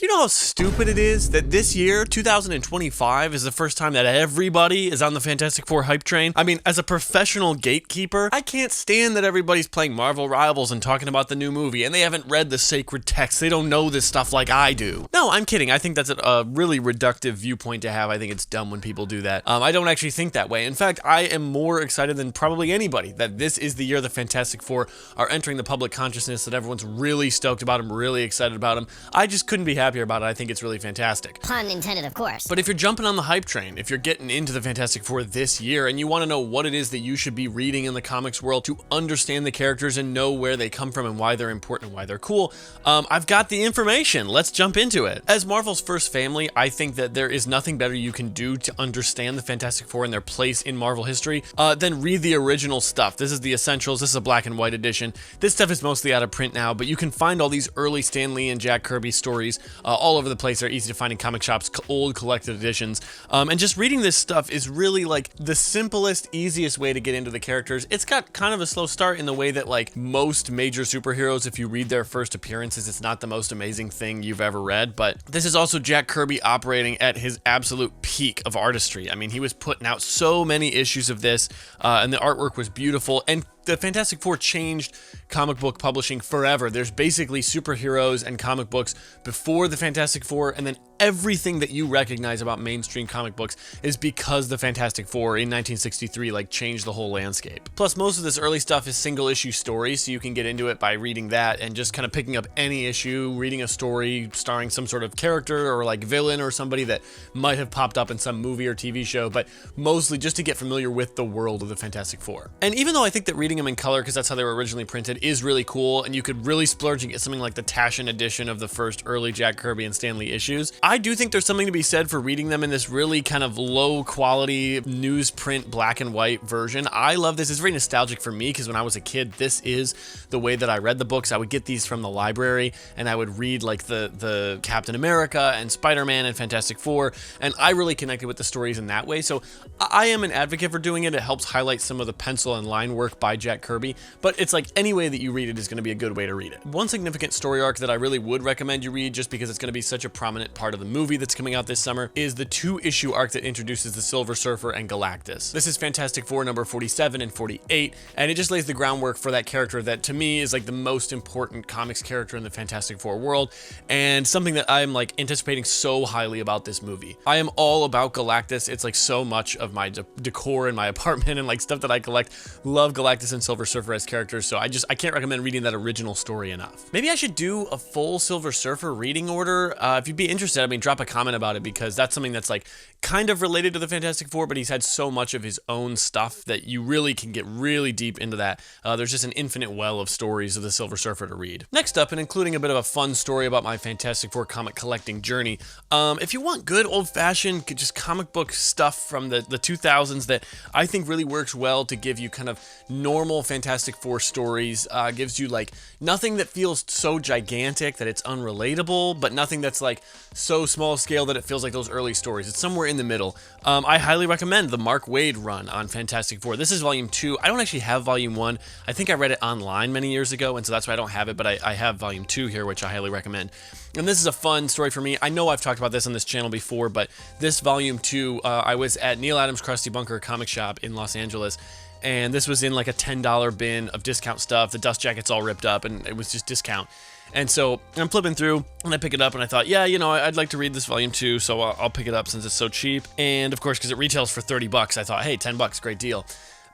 Do you know how stupid it is that this year, 2025, is the first time that everybody is on the Fantastic Four hype train? I mean, as a professional gatekeeper, I can't stand that everybody's playing Marvel Rivals and talking about the new movie, and they haven't read the sacred text. They don't know this stuff like I do. No, I'm kidding. I think that's a really reductive viewpoint to have. I think it's dumb when people do that. I don't actually think that way. In fact, I am more excited than probably anybody that this is the year the Fantastic Four are entering the public consciousness, that everyone's really stoked about them, really excited about them. I just couldn't be happier about it. I think it's really fantastic. Pun intended, of course. But if you're jumping on the hype train, if you're getting into the Fantastic Four this year and you want to know what it is that you should be reading in the comics world to understand the characters and know where they come from and why they're important and why they're cool, I've got the information. Let's jump into it. As Marvel's first family, I think that there is nothing better you can do to understand the Fantastic Four and their place in Marvel history than read the original stuff. This is the Essentials. This is a black and white edition. This stuff is mostly out of print now, but you can find all these early Stan Lee and Jack Kirby stories all over the place. They're easy to find in comic shops, old collected editions. And just reading this stuff is really like the simplest, easiest way to get into the characters. It's got kind of a slow start in the way that like most major superheroes, if you read their first appearances, it's not the most amazing thing you've ever read. But this is also Jack Kirby operating at his absolute peak of artistry. I mean, he was putting out so many issues of this, and the artwork was beautiful. And the Fantastic Four changed comic book publishing forever. There's basically superheroes and comic books before the Fantastic Four, and then everything that you recognize about mainstream comic books is because the Fantastic Four in 1963 like changed the whole landscape. Plus, most of this early stuff is single issue stories, so you can get into it by reading that and just kind of picking up any issue, reading a story starring some sort of character or like villain or somebody that might have popped up in some movie or TV show, but mostly just to get familiar with the world of the Fantastic Four. And even though I think that reading them in color, because that's how they were originally printed, is really cool, and you could really splurge and get something like the Taschen edition of the first early Jack Kirby and Stan Lee issues, I do think there's something to be said for reading them in this really kind of low quality newsprint black and white version. I love this. It's very nostalgic for me because when I was a kid, this is the way that I read the books. I would get these from the library and I would read like the Captain America and Spider-Man and Fantastic Four, and I really connected with the stories in that way. So I am an advocate for doing it. It helps highlight some of the pencil and line work by Jack Kirby, but it's like any way that you read it is going to be a good way to read it. One significant story arc that I really would recommend you read, just because it's going to be such a prominent part of the movie that's coming out this summer, is the 2-issue arc that introduces the Silver Surfer and Galactus. This is Fantastic Four number 47 and 48, and it just lays the groundwork for that character that to me is like the most important comics character in the Fantastic Four world, and something that I'm like anticipating so highly about this movie. I am all about Galactus. It's like so much of my decor in my apartment and like stuff that I collect. Love Galactus and Silver Surfer as characters, so I can't recommend reading that original story enough. Maybe I should do a full Silver Surfer reading order. If you'd be interested, I mean, drop a comment about it, because that's something that's like kind of related to the Fantastic Four, but he's had so much of his own stuff that you really can get really deep into that. There's just an infinite well of stories of the Silver Surfer to read. Next up, and including a bit of a fun story about my Fantastic Four comic collecting journey, if you want good old-fashioned just comic book stuff from the 2000s that I think really works well to give you kind of normal Fantastic Four stories, gives you like nothing that feels so gigantic that it's unrelatable, but nothing that's like so small scale that it feels like those early stories. It's somewhere in the middle. I highly recommend the Mark Waid run on Fantastic Four. This is volume 2. I don't actually have volume 1. I think I read it online many years ago, and so that's why I don't have it, but I have volume 2 here, which I highly recommend. And this is a fun story for me. I know I've talked about this on this channel before, but this volume 2, I was at Neil Adams' Krusty Bunker comic shop in Los Angeles, and this was in like a $10 bin of discount stuff. The dust jacket's all ripped up, and it was just discount. And so I'm flipping through, and I pick it up, and I thought, yeah, you know, I'd like to read this volume 2, so I'll pick it up since it's so cheap. And of course, because it retails for 30 bucks, I thought, hey, 10 bucks, great deal.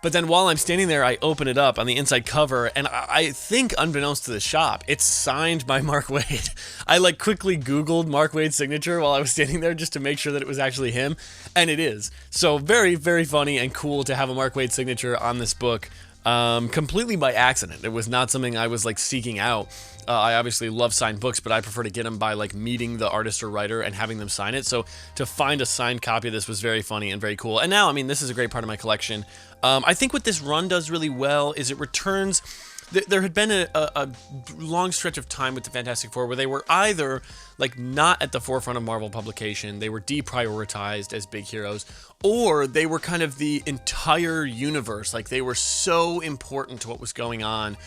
But then while I'm standing there, I open it up on the inside cover, and I think, unbeknownst to the shop, it's signed by Mark Waid. I like quickly Googled Mark Waid's signature while I was standing there just to make sure that it was actually him, and it is. So very, very funny and cool to have a Mark Waid signature on this book. Completely by accident. It was not something I was like seeking out. I obviously love signed books, but I prefer to get them by like meeting the artist or writer and having them sign it. So to find a signed copy of this was very funny and very cool. And now, I mean, this is a great part of my collection. I think what this run does really well is it returns. There had been a long stretch of time with the Fantastic Four where they were either like not at the forefront of Marvel publication, they were deprioritized as big heroes, or they were kind of the entire universe. Like they were so important to what was going on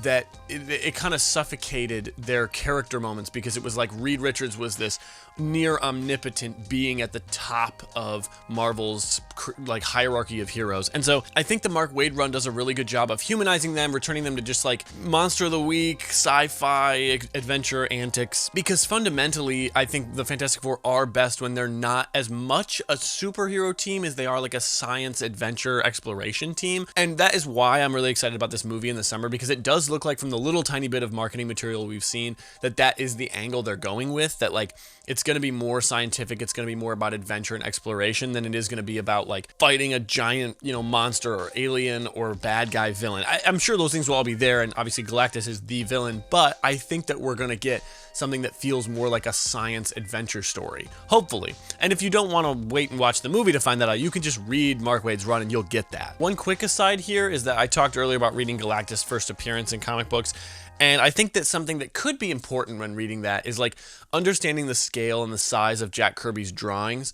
that it kind of suffocated their character moments, because it was like Reed Richards was this near omnipotent being at the top of Marvel's like hierarchy of heroes. And so I think the Mark Waid run does a really good job of humanizing them, returning them to just like monster of the week, sci-fi adventure antics, because fundamentally I think the Fantastic Four are best when they're not as much a superhero team as they are like a science adventure exploration team. And that is why I'm really excited about this movie in the summer, because it does look like from the little tiny bit of marketing material we've seen that is the angle they're going with, that like it's going to be more scientific, it's going to be more about adventure and exploration than it is going to be about like fighting a giant, you know, monster or alien or bad guy villain. I'm sure those things will all be there, and obviously Galactus is the villain, but I think that we're going to get something that feels more like a science adventure story, hopefully. And if you don't want to wait and watch the movie to find that out, you can just read Mark Waid's run and you'll get that. One quick aside here is that I talked earlier about reading Galactus' first appearance in comic books, and I think that something that could be important when reading that is like understanding the scale and the size of Jack Kirby's drawings.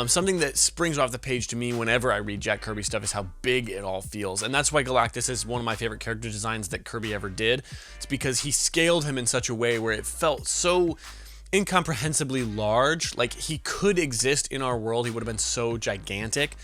Something that springs off the page to me whenever I read Jack Kirby stuff is how big it all feels. And that's why Galactus is one of my favorite character designs that Kirby ever did. It's because he scaled him in such a way where it felt so incomprehensibly large. Like he could exist in our world. He would have been so gigantic.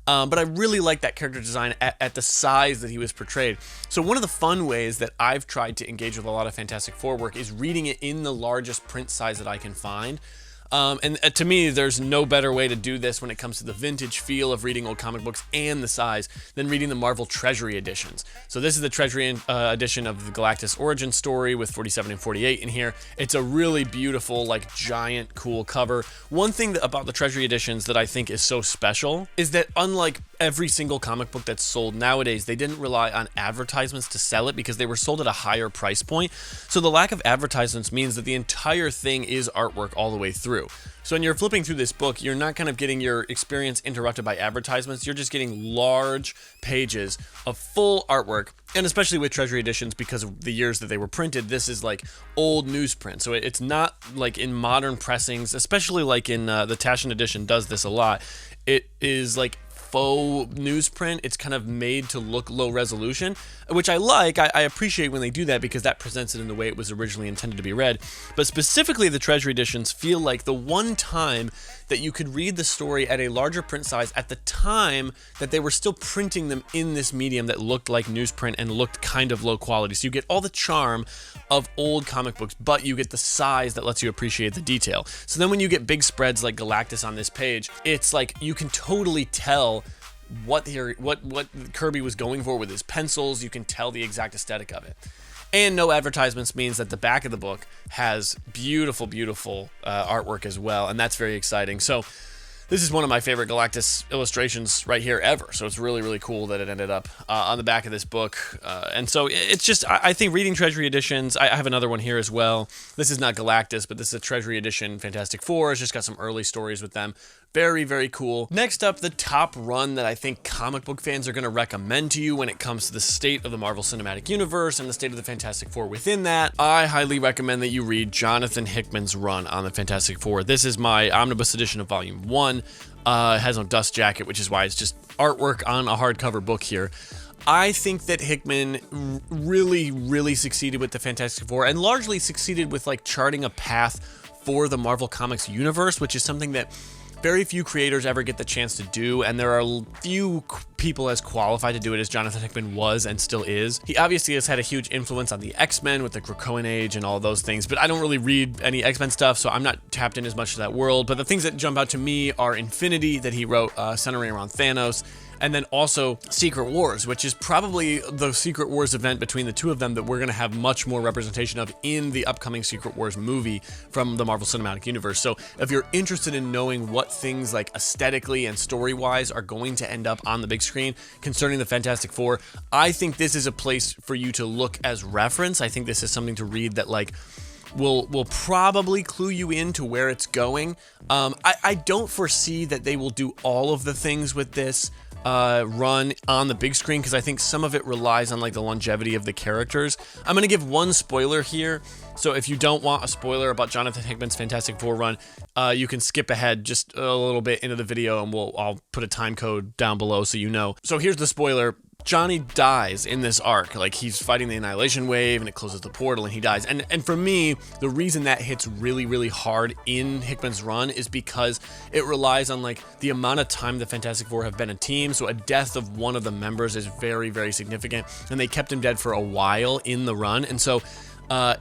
But I really like that character design at the size that he was portrayed. So one of the fun ways that I've tried to engage with a lot of Fantastic Four work is reading it in the largest print size that I can find. And to me, there's no better way to do this when it comes to the vintage feel of reading old comic books and the size than reading the Marvel Treasury editions. So this is the Treasury edition of the Galactus origin story with 47 and 48 in here. It's a really beautiful, like giant, cool cover. One thing about the Treasury editions that I think is so special is that unlike every single comic book that's sold nowadays, they didn't rely on advertisements to sell it because they were sold at a higher price point. So the lack of advertisements means that the entire thing is artwork all the way through. So when you're flipping through this book, you're not kind of getting your experience interrupted by advertisements. You're just getting large pages of full artwork. And especially with Treasury editions, because of the years that they were printed, this is like old newsprint. So it's not like in modern pressings, especially like in the Taschen edition does this a lot. It is like faux newsprint. It's kind of made to look low resolution, which I like. I appreciate when they do that because that presents it in the way it was originally intended to be read. But specifically, the Treasury editions feel like the one time that you could read the story at a larger print size at the time that they were still printing them in this medium that looked like newsprint and looked kind of low quality. So you get all the charm of old comic books, but you get the size that lets you appreciate the detail. So then when you get big spreads like Galactus on this page, it's like you can totally tell what Kirby was going for with his pencils. You can tell the exact aesthetic of it. And no advertisements means that the back of the book has beautiful, beautiful artwork as well, and that's very exciting. So this is one of my favorite Galactus illustrations right here ever. So it's really, really cool that it ended up on the back of this book. And so it's just, I think reading Treasury editions, I have another one here as well. This is not Galactus, but this is a Treasury edition Fantastic Four. It's just got some early stories with them. Very, very cool. Next up, the top run that I think comic book fans are going to recommend to you when it comes to the state of the Marvel Cinematic Universe and the state of the Fantastic Four within that. I highly recommend that you read Jonathan Hickman's run on the Fantastic Four. This is my omnibus edition of Volume 1. It has no dust jacket, which is why it's just artwork on a hardcover book here. I think that Hickman really, really succeeded with the Fantastic Four and largely succeeded with like charting a path for the Marvel Comics universe, which is something that very few creators ever get the chance to do, and there are few people as qualified to do it as Jonathan Hickman was and still is. He obviously has had a huge influence on the X-Men with the Krakoan Age and all those things, but I don't really read any X-Men stuff, so I'm not tapped in as much to that world. But the things that jump out to me are Infinity, that he wrote centering around Thanos, and then also Secret Wars, which is probably the Secret Wars event between the two of them that we're going to have much more representation of in the upcoming Secret Wars movie from the Marvel Cinematic Universe. So if you're interested in knowing what things like aesthetically and story-wise are going to end up on the big screen concerning the Fantastic Four, I think this is a place for you to look as reference. I think this is something to read that like will probably clue you into where it's going. I don't foresee that they will do all of the things with this run on the big screen because I think some of it relies on like the longevity of the characters. I'm going to give one spoiler here. So if you don't want a spoiler about Jonathan Hickman's Fantastic Four run, you can skip ahead just a little bit into the video and I'll put a time code down below so you know. So here's the spoiler. Johnny dies in this arc. Like, he's fighting the Annihilation Wave and it closes the portal and he dies. And for me, the reason that hits really, really hard in Hickman's run is because it relies on like the amount of time the Fantastic Four have been a team. So a death of one of the members is very, very significant, and they kept him dead for a while in the run. And so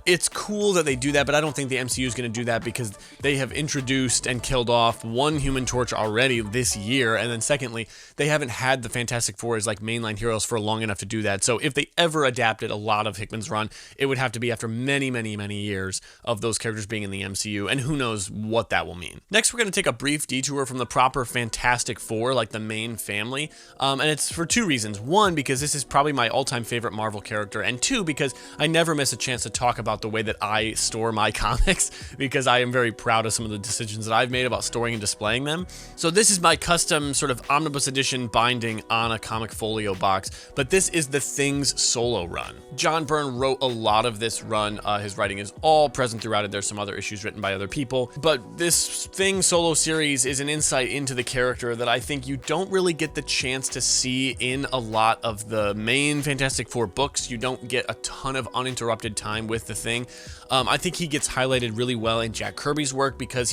it's cool that they do that, but I don't think the MCU is going to do that because they have introduced and killed off one Human Torch already this year, and then secondly, they haven't had the Fantastic Four as like mainline heroes for long enough to do that. So if they ever adapted a lot of Hickman's run, it would have to be after many, many, many years of those characters being in the MCU, and who knows what that will mean. Next, we're going to take a brief detour from the proper Fantastic Four, like the main family, and it's for two reasons. One, because this is probably my all-time favorite Marvel character, and two, because I never miss a chance to talk about the way that I store my comics, because I am very proud of some of the decisions that I've made about storing and displaying them. So this is my custom sort of omnibus edition binding on a comic folio box, but this is the Things solo run. John Byrne wrote a lot of this run. His writing is all present throughout it. There's some other issues written by other people, but this Things solo series is an insight into the character that I think you don't really get the chance to see in a lot of the main Fantastic Four books. You don't get a ton of uninterrupted time with the Thing. I think he gets highlighted really well in Jack Kirby's work because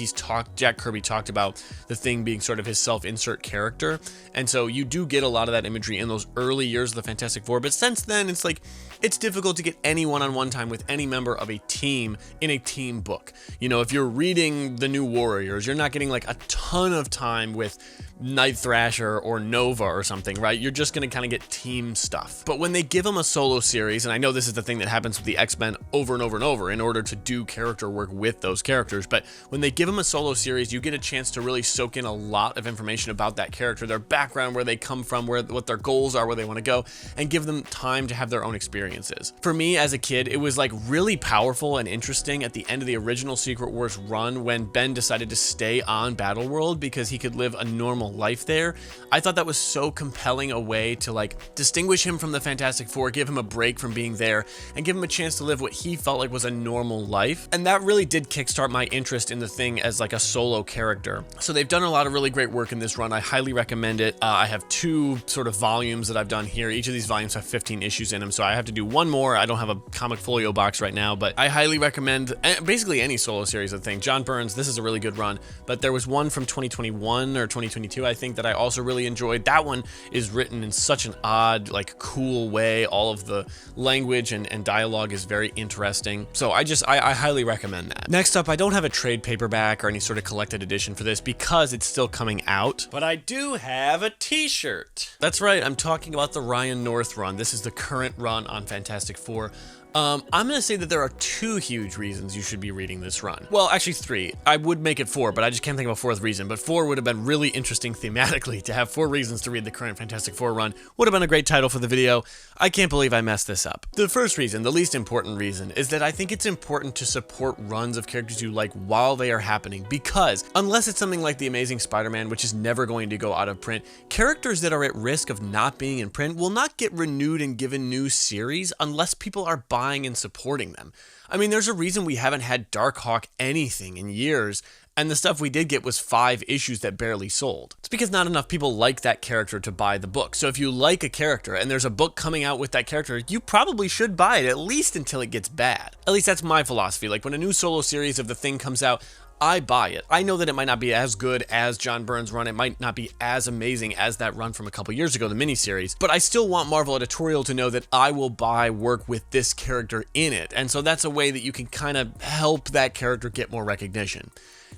Jack Kirby talked about the Thing being sort of his self-insert character, and so you do get a lot of that imagery in those early years of the Fantastic Four, but since then it's like it's difficult to get any one-on-one time with any member of a team in a team book. You know, if you're reading The New Warriors, you're not getting like a ton of time with Night Thrasher or Nova or something, right? You're just going to kind of get team stuff. But when they give them a solo series, and I know this is the thing that happens with the X-Men over and over and over in order to do character work with those characters, but when they give them a solo series, you get a chance to really soak in a lot of information about that character, their background, where they come from, what their goals are, where they want to go, and give them time to have their own experiences. For me as a kid, it was like really powerful and interesting at the end of the original Secret Wars run when Ben decided to stay on Battleworld because he could live a normal life there. I thought that was so compelling a way to like distinguish him from the Fantastic Four, give him a break from being there, and give him a chance to live what he felt like was a normal life. And that really did kickstart my interest in the Thing as like a solo character. So they've done a lot of really great work in this run. I highly recommend it. I have two sort of volumes that I've done here. Each of these volumes have 15 issues in them, so I have to do one more. I don't have a comic folio box right now, but I highly recommend basically any solo series of the Thing. John Byrne's, this is a really good run, but there was one from 2021 or 2022, I think, that I also really enjoyed. That one is written in such an odd, like cool way. All of the language and dialogue is very interesting. So I highly recommend that. Next up, I don't have a trade paperback or any sort of collected edition for this because it's still coming out, but I do have a t-shirt. That's right, I'm talking about the Ryan North run. This is the current run on Fantastic Four. I'm going to say that there are two huge reasons you should be reading this run. Well, actually three. I would make it four, but I just can't think of a fourth reason. But four would have been really interesting thematically. To have 4 reasons to read the current Fantastic Four run would have been a great title for the video. I can't believe I messed this up. The first reason, the least important reason, is that I think it's important to support runs of characters you like while they are happening, because unless it's something like The Amazing Spider-Man, which is never going to go out of print, characters that are at risk of not being in print will not get renewed and given new series unless people are buying and supporting them. I mean, there's a reason we haven't had Darkhawk anything in years, and the stuff we did get was 5 issues that barely sold. It's because not enough people like that character to buy the book. So if you like a character and there's a book coming out with that character, you probably should buy it, at least until it gets bad. At least that's my philosophy. Like when a new solo series of the Thing comes out, I buy it. I know that it might not be as good as John Byrne's run. It might not be as amazing as that run from a couple years ago, the miniseries, but I still want Marvel Editorial to know that I will buy work with this character in it. And so that's a way that you can kind of help that character get more recognition.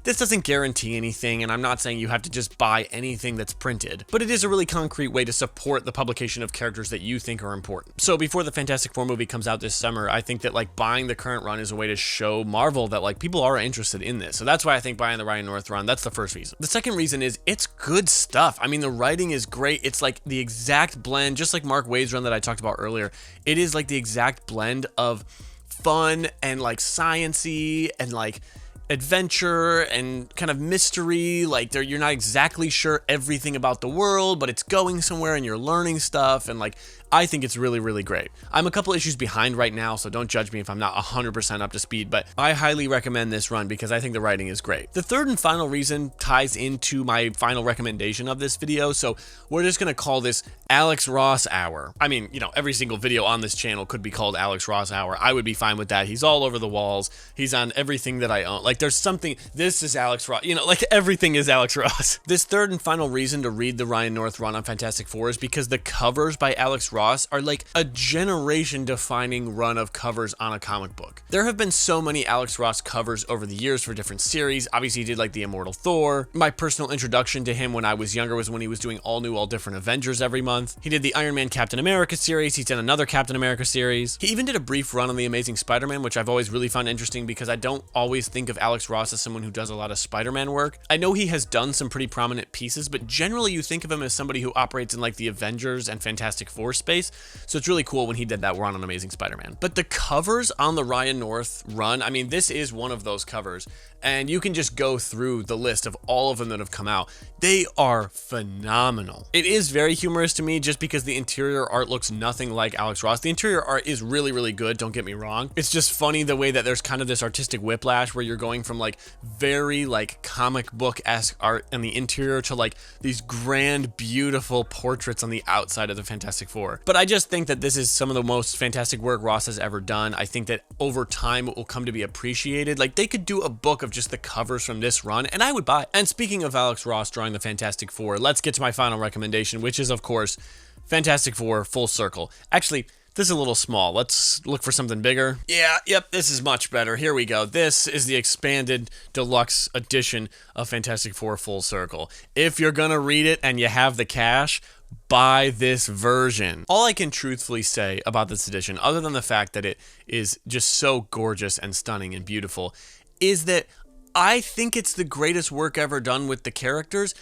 This doesn't guarantee anything, and I'm not saying you have to just buy anything that's printed, but it is a really concrete way to support the publication of characters that you think are important. So before the Fantastic Four movie comes out this summer, I think that like buying the current run is a way to show Marvel that like people are interested in this. So that's why I think buying the Ryan North run, that's the first reason. The second reason is it's good stuff. I mean, the writing is great. It's like the exact blend, just like Mark Waid's run that I talked about earlier. It is like the exact blend of fun and like science-y and like adventure and kind of mystery. Like you're not exactly sure everything about the world, but it's going somewhere and you're learning stuff. And like I think it's really, really great. I'm a couple issues behind right now, so don't judge me if I'm not 100% up to speed, but I highly recommend this run because I think the writing is great. The third and final reason ties into my final recommendation of this video, so we're just going to call this Alex Ross Hour. I mean, you know, every single video on this channel could be called Alex Ross Hour. I would be fine with that. He's all over the walls. He's on everything that I own. Like, there's something, this is Alex Ross, you know, like everything is Alex Ross. This third and final reason to read the Ryan North run on Fantastic Four is because the covers by Alex Ross are like a generation-defining run of covers on a comic book. There have been so many Alex Ross covers over the years for different series. Obviously, he did like the Immortal Thor. My personal introduction to him when I was younger was when he was doing all new, all different Avengers every month. He did the Iron Man Captain America series. He's done another Captain America series. He even did a brief run on the Amazing Spider-Man, which I've always really found interesting because I don't always think of Alex Ross as someone who does a lot of Spider-Man work. I know he has done some pretty prominent pieces, but generally you think of him as somebody who operates in like the Avengers and Fantastic Four space. So it's really cool when he did that run on Amazing Spider-Man. But the covers on the Ryan North run, I mean, this is one of those covers, and you can just go through the list of all of them that have come out. They are phenomenal. It is very humorous to me just because the interior art looks nothing like Alex Ross. The interior art is really, really good, don't get me wrong. It's just funny the way that there's kind of this artistic whiplash where you're going from like very like comic book-esque art in the interior to like these grand, beautiful portraits on the outside of the Fantastic Four. But I just think that this is some of the most fantastic work Ross has ever done. I think that over time it will come to be appreciated. Like, they could do a book of just the covers from this run, and I would buy it. And speaking of Alex Ross drawing the Fantastic Four, let's get to my final recommendation, which is, of course, Fantastic Four Full Circle. Actually, this is a little small. Let's look for something bigger. Yep, this is much better. Here we go. This is the expanded deluxe edition of Fantastic Four Full Circle. If you're gonna read it and you have the cash, buy this version. All I can truthfully say about this edition, other than the fact that it is just so gorgeous and stunning and beautiful, is that I think it's the greatest work ever done with the characters,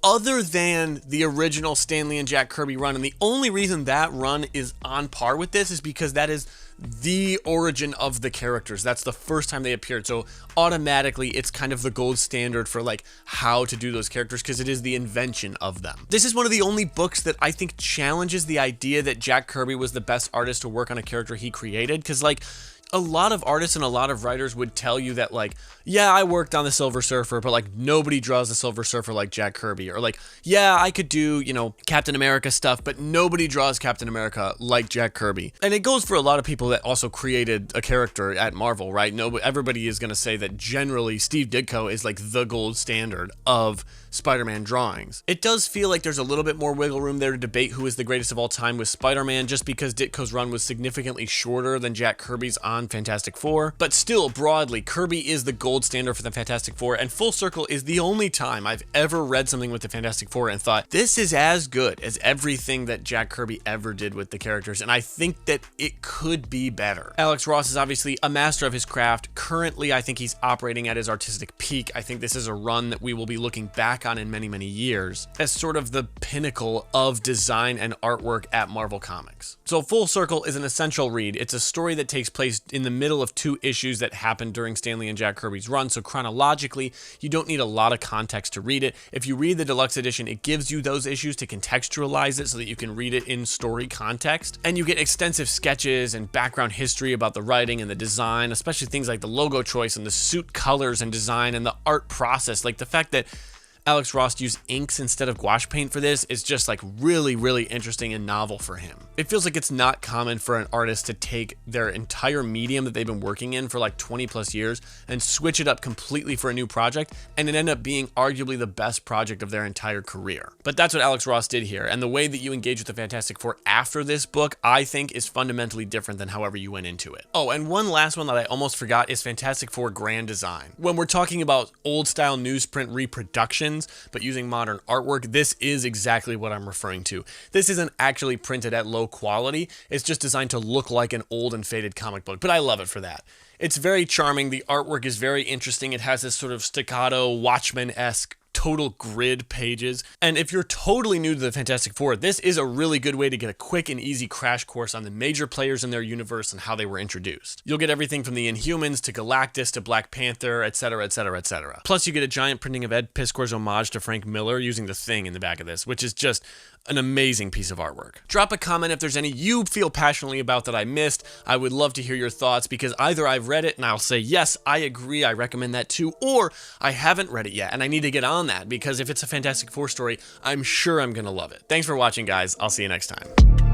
other than the original Stan Lee and Jack Kirby run. And the only reason that run is on par with this is because that is the origin of the characters. That's the first time they appeared. So automatically it's kind of the gold standard for like how to do those characters because it is the invention of them. This is one of the only books that I think challenges the idea that Jack Kirby was the best artist to work on a character he created. Because like, a lot of artists and a lot of writers would tell you that like, yeah, I worked on the Silver Surfer, but like nobody draws the Silver Surfer like Jack Kirby. Or like, yeah, I could do, you know, Captain America stuff, but nobody draws Captain America like Jack Kirby. And it goes for a lot of people that also created a character at Marvel, right? Everybody is going to say that generally Steve Ditko is like the gold standard of Spider-Man drawings. It does feel like there's a little bit more wiggle room there to debate who is the greatest of all time with Spider-Man, just because Ditko's run was significantly shorter than Jack Kirby's on Fantastic Four. But still, broadly, Kirby is the gold standard for the Fantastic Four, and Full Circle is the only time I've ever read something with the Fantastic Four and thought, this is as good as everything that Jack Kirby ever did with the characters, and I think that it could be better. Alex Ross is obviously a master of his craft. Currently, I think he's operating at his artistic peak. I think this is a run that we will be looking back on in many, many years as sort of the pinnacle of design and artwork at Marvel Comics. So Full Circle is an essential read. It's a story that takes place in the middle of two issues that happened during Stan Lee and Jack Kirby's run, so chronologically, you don't need a lot of context to read it. If you read the deluxe edition, it gives you those issues to contextualize it so that you can read it in story context, and you get extensive sketches and background history about the writing and the design, especially things like the logo choice and the suit colors and design and the art process. Like the fact that Alex Ross used inks instead of gouache paint for this is just like really, really interesting and novel for him. It feels like it's not common for an artist to take their entire medium that they've been working in for like 20 plus years and switch it up completely for a new project, and it end up being arguably the best project of their entire career. But that's what Alex Ross did here, and the way that you engage with the Fantastic Four after this book, I think, is fundamentally different than however you went into it. Oh, and one last one that I almost forgot is Fantastic Four Grand Design. When we're talking about old style newsprint reproductions, but using modern artwork, this is exactly what I'm referring to. This isn't actually printed at low quality. It's just designed to look like an old and faded comic book, but I love it for that. It's very charming. The artwork is very interesting. It has this sort of staccato, Watchmen-esque total grid pages. And if you're totally new to the Fantastic Four, this is a really good way to get a quick and easy crash course on the major players in their universe and how they were introduced. You'll get everything from the Inhumans to Galactus to Black Panther, etc., etc., etc. Plus, you get a giant printing of Ed Piskor's homage to Frank Miller using the Thing in the back of this, which is just an amazing piece of artwork. Drop a comment if there's any you feel passionately about that I missed. I would love to hear your thoughts, because either I've read it and I'll say, yes, I agree, I recommend that too, or I haven't read it yet and I need to get on that, because if it's a Fantastic Four story, I'm sure I'm gonna love it. Thanks for watching, guys. I'll see you next time.